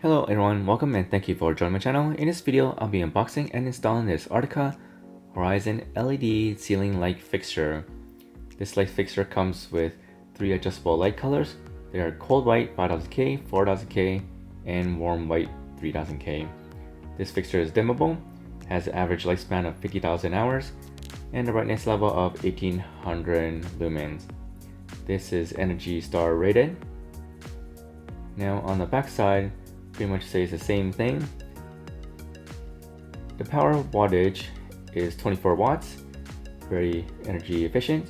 Hello everyone, welcome and thank you for joining my channel. In this video, I'll be unboxing and installing this Artika Horizon LED ceiling light fixture. This light fixture comes with 3 adjustable light colors. They are cold white 5000K, 4000K, and warm white 3000K. This fixture is dimmable, has an average lifespan of 50,000 hours, and a brightness level of 1800 lumens. This is Energy Star rated. Now on the back side, pretty much says the same thing. The power wattage is 24 watts, very energy efficient,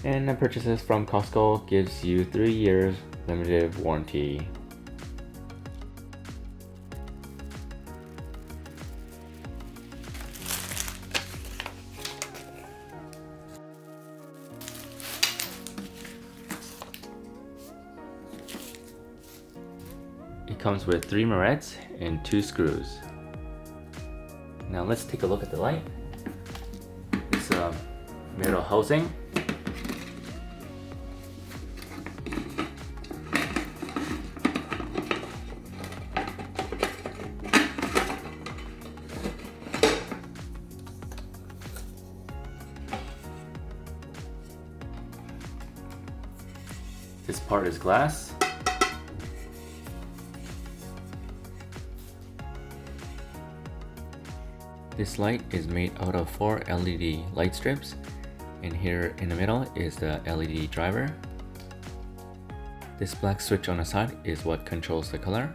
and the purchases from COSTCO gives you 3 years limited warranty. It comes with 3 morettes and 2 screws. Now let's take a look at the light. It's a metal housing. This part is glass. This light is made out of 4 LED light strips, and here in the middle is the LED driver. This black switch on the side is what controls the color.